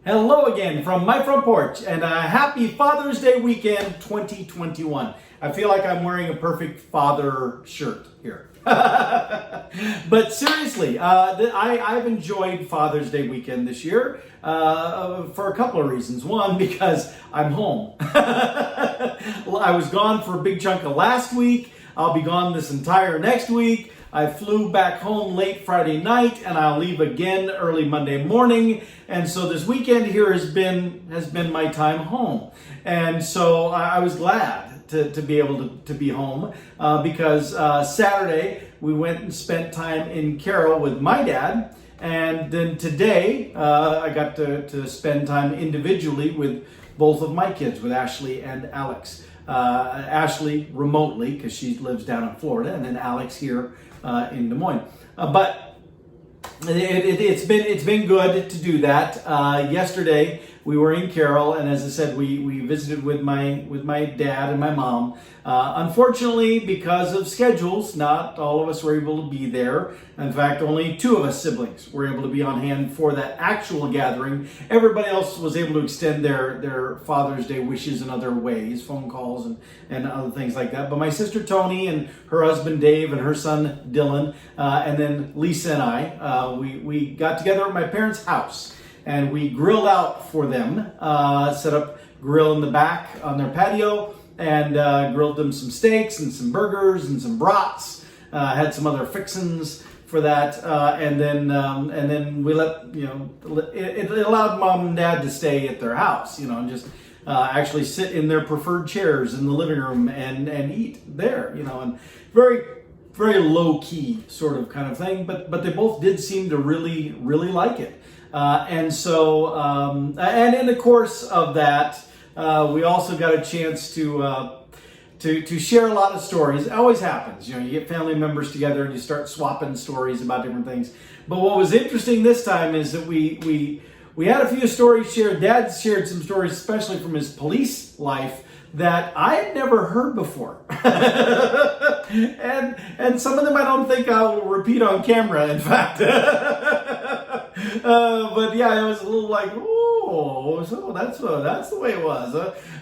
Hello again from my front porch, and a happy Father's Day weekend 2021. I feel like I'm wearing a perfect father shirt here. But seriously, I've enjoyed Father's Day weekend this year for a couple of reasons. One, because I'm home. I was gone for a big chunk of last week. I'll be gone this entire next week. I flew back home late Friday night, and I'll leave again early Monday morning. And so this weekend here has been my time home. And so I was glad to be able to be home because Saturday we went and spent time in Carroll with my dad. And then today I got to spend time individually with both of my kids, with Ashley and Alex. Ashley remotely because she lives down in Florida, and then Alex here in Des Moines. But it's been good to do that. Yesterday we were in Carroll, and as I said, we visited with my dad and my mom. Unfortunately, because of schedules, not all of us were able to be there. In fact, only two of us siblings were able to be on hand for that actual gathering. Everybody else was able to extend their Father's Day wishes in other ways, phone calls and other things like that. But my sister Tony and her husband Dave and her son Dylan, and then Lisa and I, we got together at my parents' house. And we grilled out for them, set up grill in the back on their patio, and grilled them some steaks and some burgers and some brats. Had some other fixins for that, and then we it allowed mom and dad to stay at their house, and just actually sit in their preferred chairs in the living room and eat there, and very, very low key sort of kind of thing. But they both did seem to really, really like it. And so, and in the course of that, we also got a chance to share a lot of stories. It always happens, you get family members together and you start swapping stories about different things. But what was interesting this time is that we had a few stories shared. Dad shared some stories, especially from his police life, that I had never heard before. and some of them I don't think I will repeat on camera, in fact. But yeah, it was a little like, oh, so that's the way it was,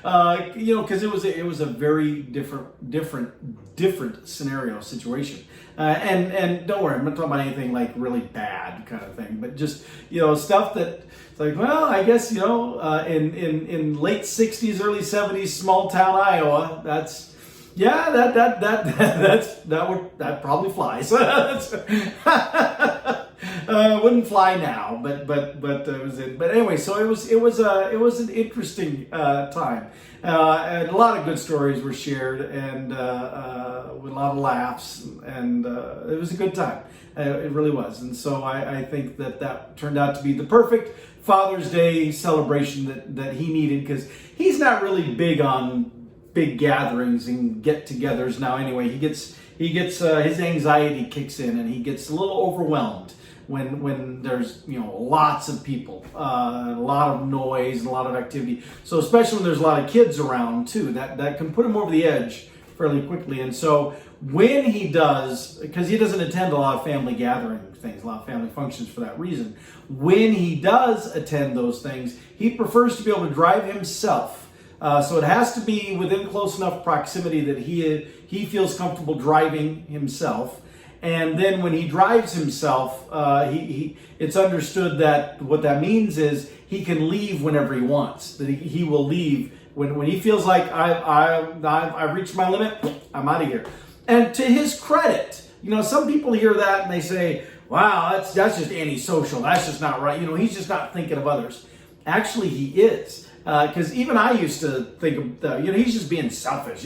because it was a very different scenario situation, and don't worry, I'm not talking about anything like really bad kind of thing, but just stuff that it's like, well, I guess in late '60s, early '70s, small town Iowa, that probably flies. Wouldn't fly now, but it was it. But anyway, so it was an interesting time, and a lot of good stories were shared, and with a lot of laughs, and it was a good time. It really was, and so I think that turned out to be the perfect Father's Day celebration that he needed, because he's not really big on big gatherings and get-togethers now. Anyway, he gets his anxiety kicks in, and he gets a little overwhelmed when there's lots of people, a lot of noise and a lot of activity. So especially when there's a lot of kids around too, that can put him over the edge fairly quickly. And so when he does, because he doesn't attend a lot of family gathering things, a lot of family functions for that reason, when he does attend those things, he prefers to be able to drive himself. So it has to be within close enough proximity that he feels comfortable driving himself. And then when he drives himself, it's understood that what that means is he can leave whenever he wants. That he will leave when he feels like I've reached my limit. I'm out of here. And to his credit, some people hear that and they say, "Wow, that's just antisocial. That's just not right. He's just not thinking of others." Actually, he is. Because even I used to think of, he's just being selfish.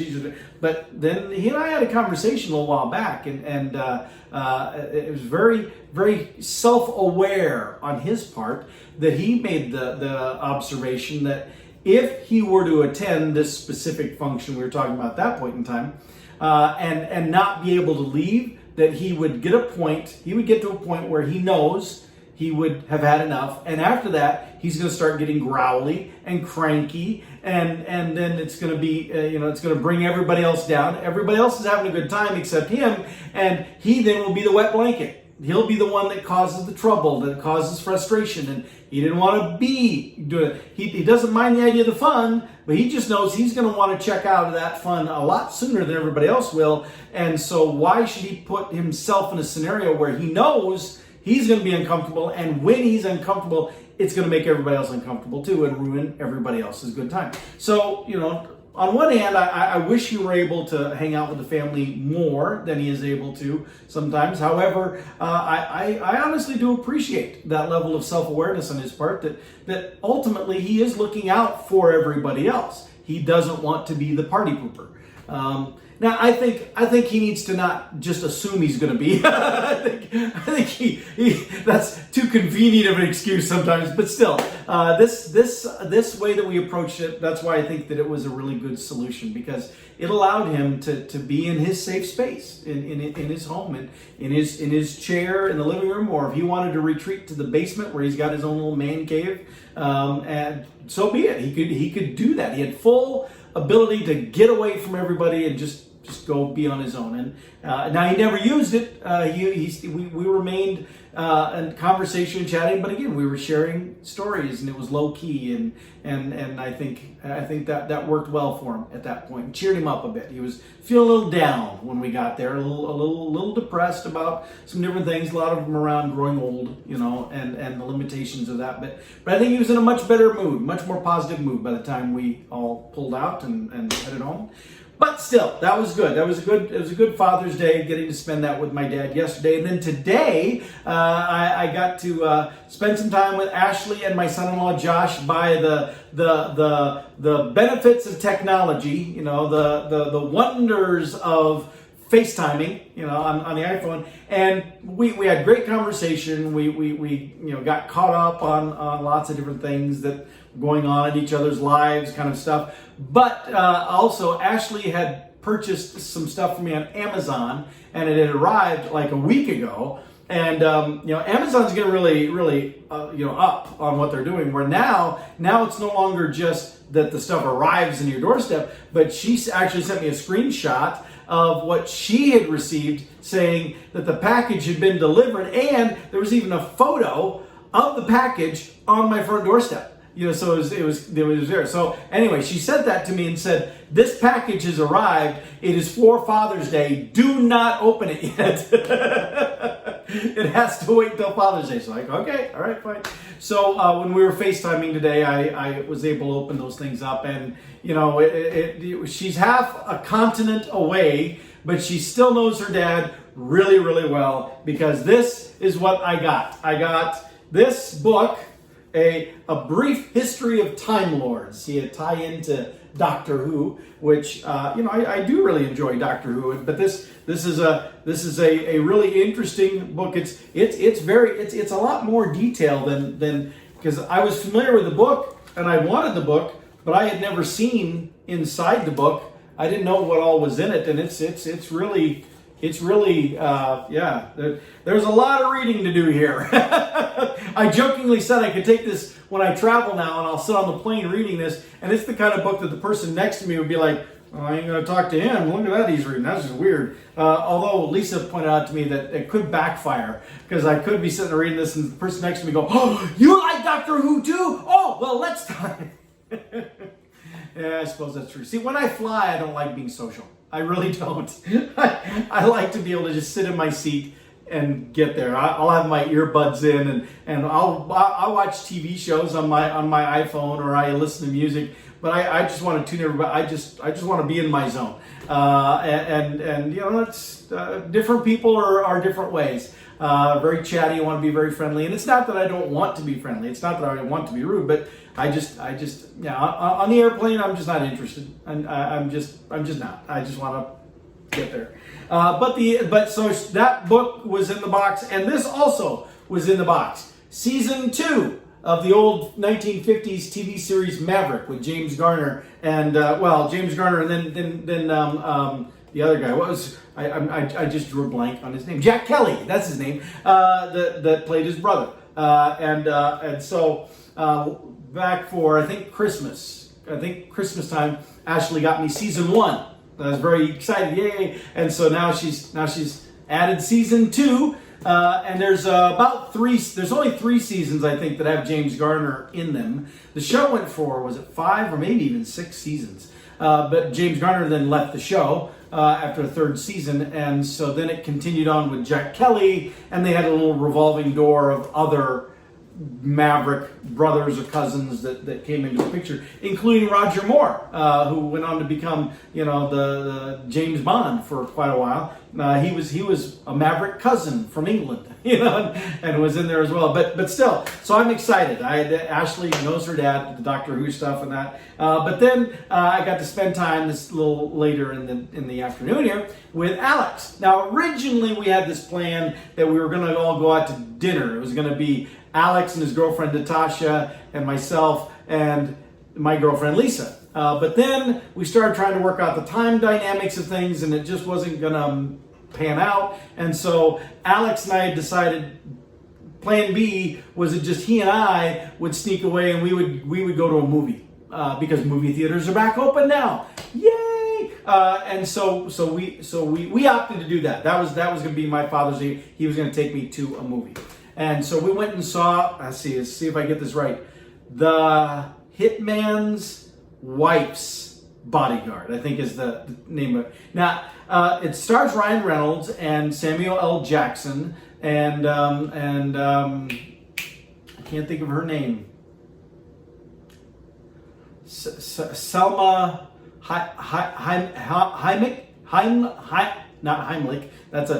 But then he and I had a conversation a little while back, and it was very, very self-aware on his part that he made the observation that if he were to attend this specific function we were talking about at that point in time, and not be able to leave, that he would get to a point where he knows he would have had enough, and after that, he's going to start getting growly and cranky, and then it's going to be, it's going to bring everybody else down. Everybody else is having a good time except him, and he then will be the wet blanket. he'll be the one that causes the trouble, that causes frustration, and he didn't want to be doing it. He doesn't mind the idea of the fun, but he just knows he's going to want to check out of that fun a lot sooner than everybody else will. And so why should he put himself in a scenario where he knows he's going to be uncomfortable, and when he's uncomfortable, it's going to make everybody else uncomfortable too and ruin everybody else's good time. So, on one hand, I wish he were able to hang out with the family more than he is able to sometimes. However, I honestly do appreciate that level of self-awareness on his part, that ultimately he is looking out for everybody else. He doesn't want to be the party pooper. Now, I think he needs to not just assume he's going to be. I think he that's too convenient of an excuse sometimes. But still, this way that we approached it, that's why I think that it was a really good solution, because it allowed him to be in his safe space, in his home, and in his chair in the living room, or if he wanted to retreat to the basement where he's got his own little man cave, and so be it. He could do that. He had full ability to get away from everybody and just go be on his own. And now he never used it. We remained in conversation, chatting, but again, we were sharing stories, and it was low key, and I think that worked well for him at that point, and cheered him up a bit. He was feeling a little down when we got there, a little depressed about some different things, a lot of them around growing old, and the limitations of that. But I think he was in a much better mood, much more positive mood by the time we all pulled out and headed home. But still, that was good. It was a good Father's Day, getting to spend that with my dad yesterday. And then today, I got to spend some time with Ashley and my son-in-law Josh by the benefits of technology, the wonders of FaceTiming, on the iPhone, and we had great conversation. We got caught up on lots of different things that were going on in each other's lives, kind of stuff. But also, Ashley had purchased some stuff for me on Amazon, and it had arrived like a week ago. And Amazon's getting really up on what they're doing. Where now it's no longer just that the stuff arrives in your doorstep, but she actually sent me a screenshot of what she had received, saying that the package had been delivered, and there was even a photo of the package on my front doorstep. So it was there. So anyway, she sent that to me and said, "This package has arrived. It is for Father's Day. Do not open it yet. It has to wait till Father's Day." So like, okay, all right, fine. So when we were FaceTiming today, I was able to open those things up, and she's half a continent away, but she still knows her dad really, really well, because this is what I got. I got this book, A Brief History of Time Lords. See, a tie into Doctor Who, which I do really enjoy Doctor Who, but this is a really interesting book. It's a lot more detailed than because I was familiar with the book and I wanted the book, but I had never seen inside the book. I didn't know what all was in it, and it's really there's a lot of reading to do here. I jokingly said I could take this when I travel now, and I'll sit on the plane reading this, and it's the kind of book that the person next to me would be like, "Oh, I ain't going to talk to him. Look at that he's reading. That's just weird." Although Lisa pointed out to me that it could backfire, because I could be sitting there reading this, and the person next to me go, "Oh, you like Doctor Who too? Oh, well, let's talk." Yeah, I suppose that's true. See, when I fly, I don't like being social. I really don't. I like to be able to just sit in my seat and get there. I'll have my earbuds in, and I'll watch TV shows on my iPhone, or I listen to music. But I just want to tune everybody. I just want to be in my zone. And it's different people are different ways. Very chatty. I want to be very friendly, and it's not that I don't want to be friendly. It's not that I want to be rude, but I just on the airplane, I'm just not interested, and I'm just not. I just want to get there. So that book was in the box, and this also was in the box. Season 2 of the old 1950s TV series Maverick with James Garner and James Garner, and then the other guy. What was I just drew a blank on his name? Jack Kelly. That's his name. That played his brother. And so back for I think Christmas time, Ashley got me season 1. I was very excited, yay! And so now she's added season 2. And there's there's only 3 seasons, I think, that have James Garner in them. The show went for, was it 5 or maybe even 6 seasons? But James Garner then left the show after the 3rd season, and so then it continued on with Jack Kelly, and they had a little revolving door of other Maverick brothers or cousins that came into the picture, including Roger Moore, who went on to become, the James Bond for quite a while. He was a Maverick cousin from England, and was in there as well. But still, so I'm excited. Ashley knows her dad, the Doctor Who stuff and that. But then I got to spend time this little later in the afternoon here with Alex. Now originally we had this plan that we were going to all go out to dinner. It was going to be Alex and his girlfriend Natasha and myself and my girlfriend Lisa. But then we started trying to work out the time dynamics of things, and it just wasn't going to pan out. And so Alex and I had decided plan B was that just he and I would sneak away and we would go to a movie because movie theaters are back open now. Yay! And so we opted to do that. That was going to be my Father's Day. He was going to take me to a movie. And so we went and saw, let's see if I get this right, The Hitman's Wife's Bodyguard, I think is the name of it. Now, it stars Ryan Reynolds and Samuel L. Jackson and I can't think of her name. Selma not Heimlich. That's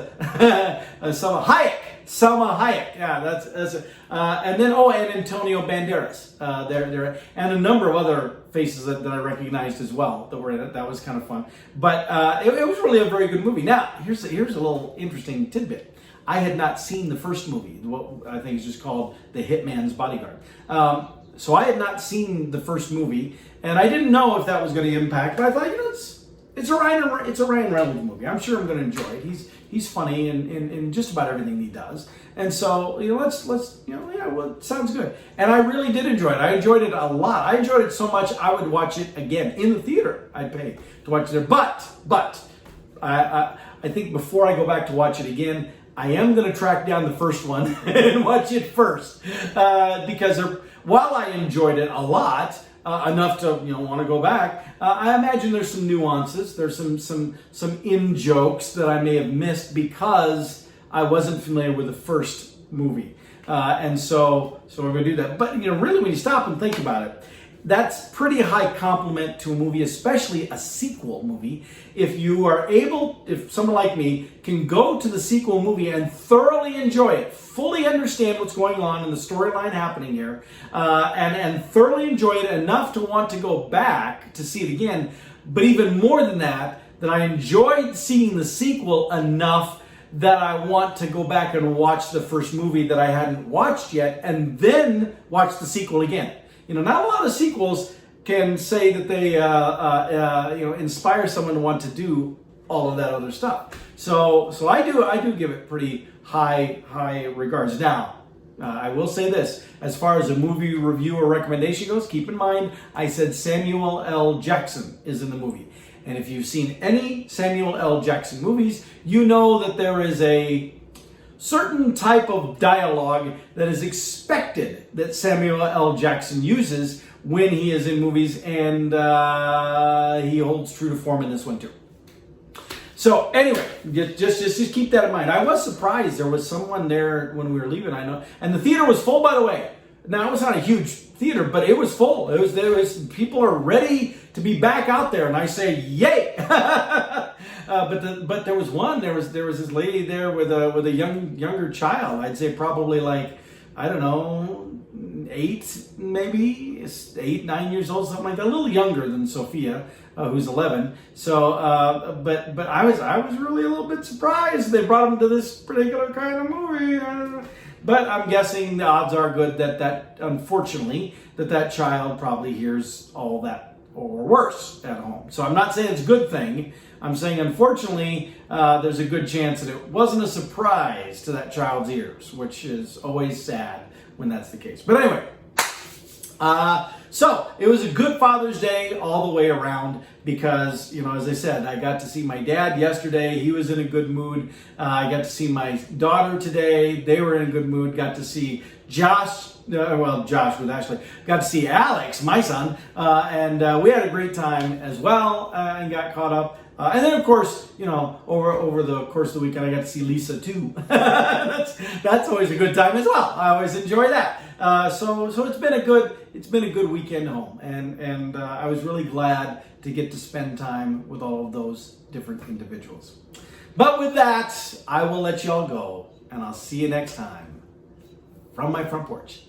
Selma Hayek. Selma Hayek, yeah, that's it. And then and Antonio Banderas, there, and a number of other faces that I recognized as well that were in it. That was kind of fun, but it was really a very good movie. Now, here's a little interesting tidbit. I had not seen the first movie, what I think is just called The Hitman's Bodyguard. So I had not seen the first movie, and I didn't know if that was going to impact. But I thought, it's a Ryan Reynolds movie. I'm sure I'm going to enjoy it. He's funny in just about everything he does. And so, it sounds good. And I really did enjoy it. I enjoyed it a lot. I enjoyed it so much I would watch it again in the theater. I'd pay to watch it there. But I think before I go back to watch it again, I am going to track down the first one and watch it first. Because while I enjoyed it a lot, enough to want to go back, I imagine there's some nuances. There's some in jokes that I may have missed because I wasn't familiar with the first movie, and so we're going to do that. But really, when you stop and think about it, that's pretty high compliment to a movie, especially a sequel movie. If someone like me can go to the sequel movie and thoroughly enjoy it, fully understand what's going on in the storyline happening here, and thoroughly enjoy it enough to want to go back to see it again, but even more than that I enjoyed seeing the sequel enough that I want to go back and watch the first movie that I hadn't watched yet, and then watch the sequel again. Not a lot of sequels can say that they inspire someone to want to do all of that other stuff. So I do give it pretty high regards. Now, I will say this: as far as a movie review or recommendation goes, keep in mind I said Samuel L. Jackson is in the movie, and if you've seen any Samuel L. Jackson movies, you know that there is a certain type of dialogue that is expected that Samuel L. Jackson uses when he is in movies, and he holds true to form in this one too. So anyway, just keep that in mind. I was surprised there was someone there when we were leaving. I know, and the theater was full, by the way. Now, it was not a huge theater, but it was full. There was people are ready to be back out there, and I say, yay! But there was this lady there with a younger child. I'd say probably like, I don't know, 9 years old, something like that. A little younger than Sophia, who's 11. So, but I was really a little bit surprised they brought him to this particular kind of movie. But I'm guessing the odds are good that unfortunately that child probably hears all that or worse at home. So I'm not saying it's a good thing. I'm saying, unfortunately, there's a good chance that it wasn't a surprise to that child's ears, which is always sad when that's the case. But anyway, So it was a good Father's Day all the way around because, as I said, I got to see my dad yesterday. He was in a good mood. I got to see my daughter today. They were in a good mood. Got to see Josh with Ashley. Got to see Alex, my son, and we had a great time as well and got caught up. And then, of course, over the course of the weekend, I got to see Lisa too. that's always a good time as well. I always enjoy that. So it's been a good weekend home, and I was really glad to get to spend time with all of those different individuals. But with that, I will let y'all go, and I'll see you next time from my front porch.